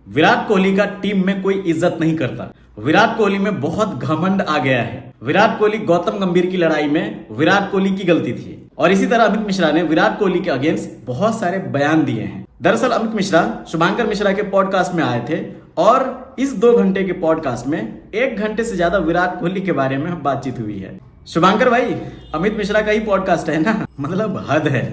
विराट कोहली का टीम में कोई इज्जत नहीं करता। विराट कोहली में बहुत घमंड आ गया है। विराट कोहली गौतम गंभीर की लड़ाई में विराट कोहली की गलती थी और इसी तरह अमित मिश्रा ने विराट कोहली के अगेंस्ट बहुत सारे बयान दिए हैं। दरअसल अमित मिश्रा शुभांकर मिश्रा के पॉडकास्ट में आए थे और इस 2 घंटे के पॉडकास्ट में 1 घंटे से ज्यादा विराट कोहली के बारे में बातचीत हुई है। शुभांकर भाई, अमित मिश्रा का ही पॉडकास्ट है ना, मतलब हद है।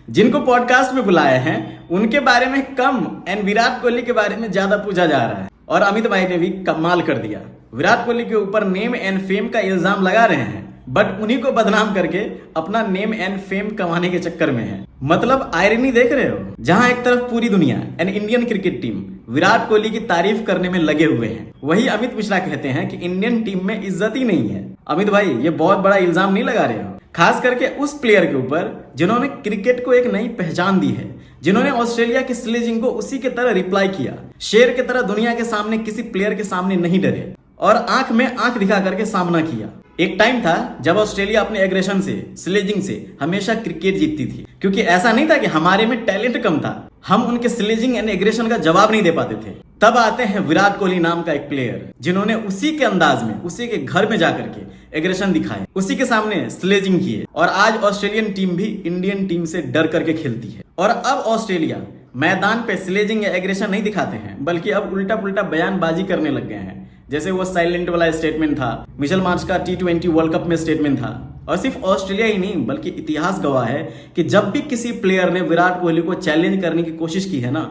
जिनको पॉडकास्ट में बुलाए हैं उनके बारे में कम एंड विराट कोहली के बारे में ज्यादा पूछा जा रहा है। और अमित भाई ने भी कमाल कर दिया। विराट कोहली के ऊपर नेम एंड फेम का इल्जाम लगा रहे हैं बट उन्हीं को बदनाम करके अपना नेम एंड फेम कमाने के चक्कर में है। मतलब आयरनी देख रहे हो, जहां एक तरफ पूरी दुनिया and Indian cricket team Virat Kohli की तारीफ करने में लगे हुए हैं, वही अमित मिश्रा कहते हैं कि इंडियन टीम में इज्जत ही नहीं है। अमित भाई, ये बहुत बड़ा इल्जाम नहीं लगा रहे हो, खास करके उस प्लेयर के ऊपर जिन्होंने क्रिकेट को एक नई पहचान दी है, जिन्होंने ऑस्ट्रेलिया की स्लेजिंग को उसी के तरह रिप्लाई किया, शेर की तरह दुनिया के सामने किसी प्लेयर के सामने नहीं डरे और आंख में आंख दिखा करके सामना किया। एक टाइम था जब ऑस्ट्रेलिया अपने एग्रेशन से, स्लेजिंग से हमेशा क्रिकेट जीतती थी, क्योंकि ऐसा नहीं था कि हमारे में टैलेंट कम था, हम उनके स्लेजिंग एंड एग्रेशन का जवाब नहीं दे पाते थे। तब आते हैं विराट कोहली नाम का एक प्लेयर, जिन्होंने उसी के अंदाज में, उसी के घर में जाकर के एग्रेशन दिखाए, उसी के सामने स्लेजिंग किए और आज ऑस्ट्रेलियन टीम भी इंडियन टीम से डर करके खेलती है। और अब ऑस्ट्रेलिया मैदान पे स्लेजिंग या एग्रेशन नहीं दिखाते हैं, बल्कि अब उल्टा पुल्टा बयानबाजी करने लग गए हैं। जैसे वो साइलेंट वाला स्टेटमेंट था, मिशेल मार्श का T20 वर्ल्ड कप में स्टेटमेंट था। और सिर्फ ऑस्ट्रेलिया ही नहीं बल्कि इतिहास गवाह है कि जब भी किसी प्लेयर ने विराट कोहली को चैलेंज करने की कोशिश की है ना,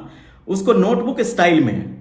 उसको नोटबुक स्टाइल में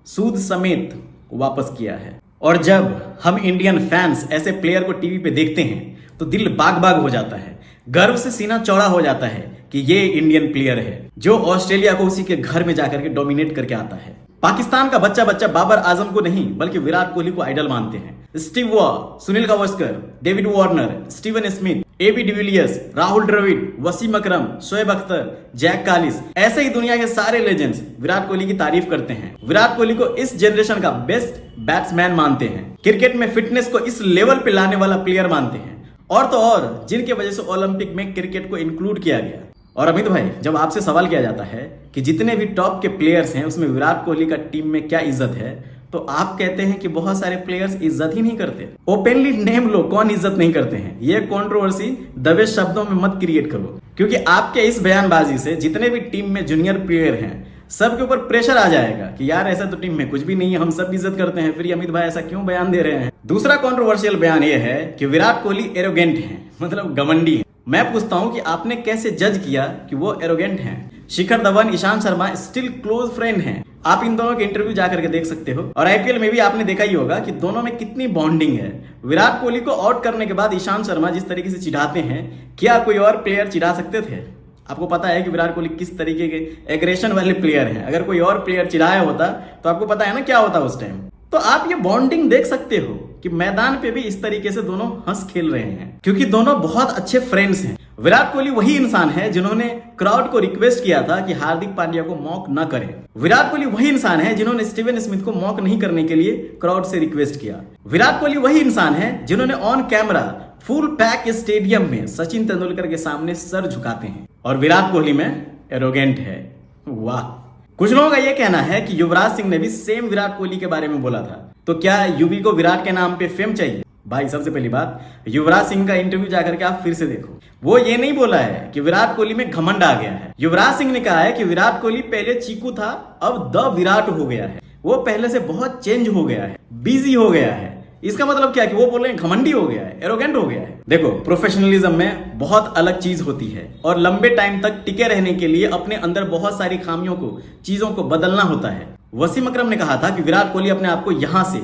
सूद समेत वापस किया है। और जब हम इंडियन फैंस ऐसे प्लेयर को टीवी पे देखते हैं तो दिल बाग बाग हो जाता है, गर्व से सीना चौड़ा हो जाता है कि ये इंडियन प्लेयर है जो ऑस्ट्रेलिया को उसी के घर में जाकर के डोमिनेट करके आता है। पाकिस्तान का बच्चा बच्चा बाबर आजम को नहीं बल्कि विराट कोहली को आइडल मानते हैं। Steve Waugh, Sunil Gavaskar, David Warner, Steven Smith, AB de Villiers, Rahul Dravid, Wasim Akram, Shoaib Akhtar, Jack Kallis, ऐसे ही दुनिया के सारे लेजेंड्स विराट कोहली की तारीफ करते हैं। विराट कोहली को इस जनरेशन का बेस्ट बैट्समैन मानते हैं, क्रिकेट में फिटनेस को इस लेवल पे लाने वाला प्लेयर मानते हैं, और तो और जिनके वजह से ओलंपिक में क्रिकेट को इंक्लूड किया गया। और अमित भाई, जब आपसे सवाल किया जाता है कि जितने भी टॉप के प्लेयर्स हैं उसमें विराट कोहली का टीम में क्या इज्जत है, तो आप कहते हैं कि बहुत सारे प्लेयर्स इज्जत ही नहीं करते। ओपनली नेम लो कौन इज्जत नहीं करते हैं। ये कंट्रोवर्सी दबे शब्दों में मत क्रिएट करो, क्योंकि आपके इस बयानबाजी से जितने भी टीम में जूनियर प्लेयर हैं सबके ऊपर प्रेशर आ जाएगा कि यार ऐसा तो टीम में कुछ भी नहीं है, हम सब इज्जत करते हैं, फिर अमित भाई ऐसा क्यों बयान दे रहे हैं। दूसरा कंट्रोवर्शियल बयान यह है कि विराट कोहली एरोगेंट है, मतलब घमंडी है। मैं पूछता हूं कि आपने कैसे जज किया कि वो एरोगेंट हैं? Shikhar Dhawan, Ishant Sharma still close friend हैं। आप इन दोनों के इंटरव्यू जाकर के देख सकते हो और आईपीएल में भी आपने देखा ही होगा कि दोनों में कितनी बॉन्डिंग है। विराट कोहली को आउट करने के बाद ईशांत शर्मा जिस तरीके से चिढ़ाते हैं, क्या कोई और प्लेयर चिढ़ा सकते थे? आपको पता है कि विराट कोहली किस तरीके के एग्रेशन वाले प्लेयर हैं। अगर कोई और प्लेयर चिढ़ाया होता तो आपको पता है ना क्या होता उस टाइम। तो आप ये बॉन्डिंग देख सकते हो कि मैदान पे भी इस तरीके से दोनों हंस खेल रहे हैं, क्योंकि दोनों बहुत अच्छे फ्रेंड्स हैं। विराट कोहली वही इंसान है जिन्होंने क्राउड को रिक्वेस्ट किया था कि हार्दिक पांड्या को मॉक न करें। विराट कोहली वही इंसान है जिन्होंने स्टीवन स्मिथ को मॉक नहीं करने के लिए क्राउड से रिक्वेस्ट किया। विराट कोहली वही इंसान है जिन्होंने on camera full pack stadium में सचिन तेंदुलकर के सामने सर झुकाते हैं। और विराट कोहली में एरोगेंट है। वाह। कुछ लोगों का यह कहना है कि युवराज सिंह ने भी सेम विराट कोहली के बारे में बोला था, तो क्या यूवी को विराट के नाम पे फेम चाहिए? भाई, सबसे पहली बात, युवराज सिंह का इंटरव्यू जाकर के आप फिर से देखो। वो ये नहीं बोला है कि विराट कोहली में घमंड आ गया है। युवराज सिंह ने कहा है कि विराट कोहली पहले चीकू था, अब द विराट हो गया है। वो पहले से बहुत चेंज हो गया है, बिजी हो गया है। इसका मतलब क्या कि वो बोल रहे हैं घमंडी हो गया है, एरोगेंट हो गया है। देखो, प्रोफेशनलिज्म में बहुत अलग चीज होती है और लंबे टाइम तक टिके रहने के लिए अपने अंदर बहुत सारी खामियों को, चीजों को बदलना होता है। वसीम अकरम ने कहा था कि विराट कोहली अपने आप को यहां से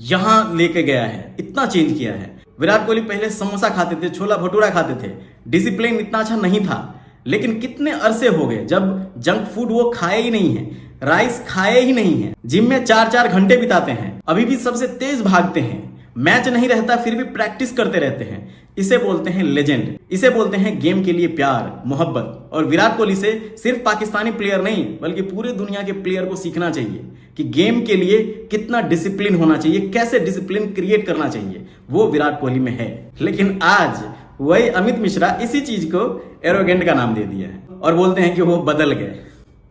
यहां लेके गया है, इतना चेंज किया है। विराट कोहली पहले समोसा खाते थे, छोला भटूरा खाते थे, डिसिप्लिन इतना अच्छा नहीं था, लेकिन कितने अरसे हो गए जब जंक फूड वो खाए ही नहीं है, राइस खाए ही नहीं है, जिम में 4-4 घंटे बिताते हैं, अभी भी सबसे तेज भागते हैं, मैच नहीं रहता फिर भी प्रैक्टिस करते रहते हैं। इसे बोलते हैं लेजेंड, इसे बोलते हैं गेम के लिए प्यार, मोहब्बत। और विराट कोहली से सिर्फ पाकिस्तानी प्लेयर नहीं बल्कि पूरे दुनिया के प्लेयर को सीखना चाहिए कि गेम के लिए कितना डिसिप्लिन होना चाहिए, कैसे डिसिप्लिन क्रिएट करना चाहिए, वो विराट कोहली में है। लेकिन आज वही अमित मिश्रा इसी चीज को एरोगेंट का नाम दे दिया है और बोलते हैं कि वो बदल गए।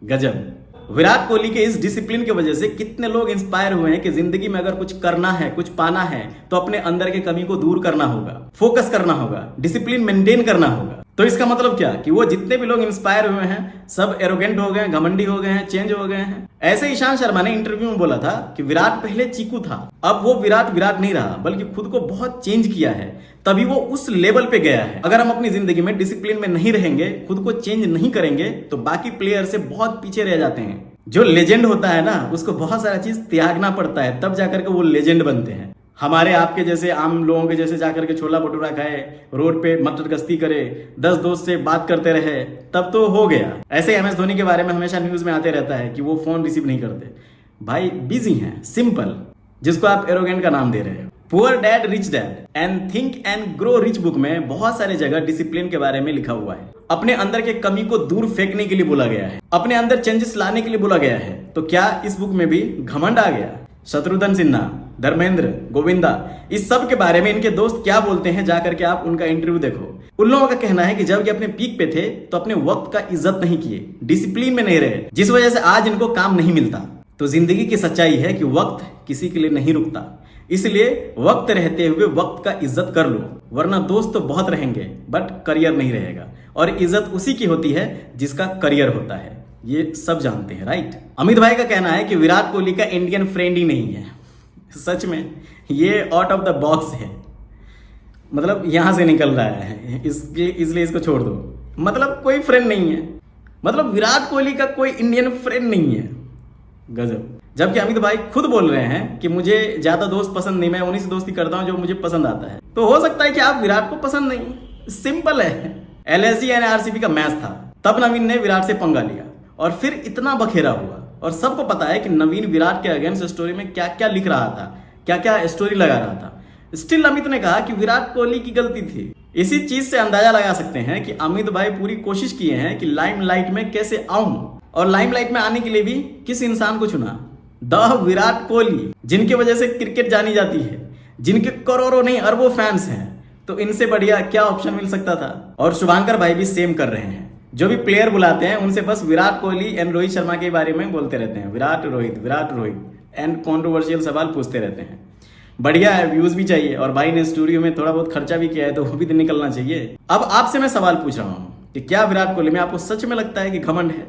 गजब। विराट कोहली के इस डिसिप्लिन की वजह से कितने लोग इंस्पायर हुए हैं कि जिंदगी में अगर कुछ करना है, कुछ पाना है, तो अपने अंदर की कमी को दूर करना होगा, फोकस करना होगा, डिसिप्लिन मेंटेन करना होगा। तो इसका मतलब क्या कि वो जितने भी लोग इंस्पायर हुए हैं सब एरोगेंट हो गए, घमंडी हो गए हैं, चेंज हो गए हैं। ऐसे ईशांत शर्मा ने इंटरव्यू में बोला था कि विराट पहले चीकू था, अब वो विराट नहीं रहा, बल्कि खुद को बहुत चेंज किया है, तभी वो उस लेवल पे गया है। अगर हम अपनी जिंदगी में डिसिप्लिन में नहीं रहेंगे, खुद को चेंज नहीं करेंगे, तो बाकी प्लेयर से बहुत पीछे रह जाते हैं। जो लेजेंड होता है ना, उसको बहुत सारा चीज त्यागना पड़ता है, तब जाकर के वो लेजेंड बनते हैं। हमारे आपके जैसे आम लोगों के जैसे जाकर के छोला भटूरा खाए, रोड पे मटर गश्ती करे, 10 दोस्त से बात करते रहे, तब तो हो गया। ऐसे MS धोनी के बारे में हमेशा न्यूज में आते रहता है कि वो फोन रिसीव नहीं करते। भाई बिजी हैं, सिंपल, जिसको आप एरोगेंट का नाम दे रहे हो। Poor dad rich dad and think and grow rich book में बहुत सारी जगह डिसिप्लिन के बारे में लिखा हुआ है। अपने अंदर के कमी को दूर फेंकने के लिए बोला गया है, अपने अंदर चेंजेस लाने के लिए बोला गया है। तो क्या इस बुक में भी घमंड आ गया? शत्रुघ्न सिन्हा, धर्मेंद्र, गोविंदा, इस सब के बारे में इनके दोस्त क्या बोलते हैं, जाकर के आप उनका इंटरव्यू देखो। उन लोगों का कहना है कि जब ये अपने पीक पे थे तो अपने वक्त का इज्जत नहीं किए, डिसिप्लिन में नहीं रहे, जिस वजह से आज इनको काम नहीं मिलता। तो जिंदगी की सच्चाई है कि वक्त किसी के लिए नहीं रुकता, इसलिए वक्त रहते हुए वक्त का इज्जत कर लो, वरना दोस्त तो बहुत रहेंगे बट करियर नहीं रहेगा। और इज्जत उसी की होती है जिसका करियर होता है, ये सब जानते हैं, राइट। अमित भाई का कहना है कि विराट कोहली का इंडियन फ्रेंड ही नहीं है। सच में ये आउट ऑफ द बॉक्स है, मतलब यहां से निकल रहा है, इसलिए इसको छोड़ दो। मतलब कोई फ्रेंड नहीं है, मतलब विराट कोहली का कोई इंडियन फ्रेंड नहीं है। गजब। जबकि अमित भाई खुद बोल रहे हैं कि मुझे ज्यादा दोस्त पसंद नहीं, मैं उन्हीं से दोस्ती करता हूं जो मुझे पसंद आता है। तो हो सकता है कि आप विराट को पसंद नहीं, सिंपल है। LSG एंड RCB का मैच था, तब नवीन ने विराट से पंगा लिया और फिर इतना बखेरा हुआ। और सबको पता है कि नवीन विराट के अगेंस्ट स्टोरी में क्या क्या लिख रहा था, क्या क्या स्टोरी लगा रहा था। स्टिल अमित ने कहा कि विराट कोहली की गलती थी। इसी चीज से अंदाजा लगा सकते हैं कि अमित भाई पूरी कोशिश किए हैं कि लाइमलाइट में कैसे आऊं, और लाइमलाइट में आने के लिए भी किस इंसान को चुना? द विराट कोहली, जिनकी वजह से क्रिकेट जानी जाती है, जिनके करोड़ों नहीं अरबों फैंस हैं। तो इनसे बढ़िया क्या ऑप्शन मिल सकता था? और शुभांकर भाई भी सेम कर रहे हैं, जो भी प्लेयर बुलाते हैं उनसे बस विराट कोहली एंड रोहित शर्मा के बारे में बोलते रहते हैं, विराट रोहित एंड कंट्रोवर्शियल सवाल पूछते रहते हैं। बढ़िया है, व्यूज भी चाहिए, और भाई ने स्टूडियो में थोड़ा बहुत खर्चा भी किया है तो वो भी निकलना चाहिए। अब आपसे मैं सवाल पूछ रहा हूँ कि क्या विराट कोहली में आपको सच में लगता है कि घमंड है?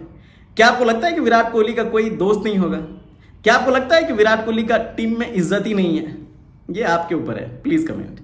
क्या आपको लगता है कि विराट कोहली का कोई दोस्त नहीं होगा? क्या आपको लगता है कि विराट कोहली का टीम में इज्जत ही नहीं है? ये आपके ऊपर है, प्लीज कमेंट।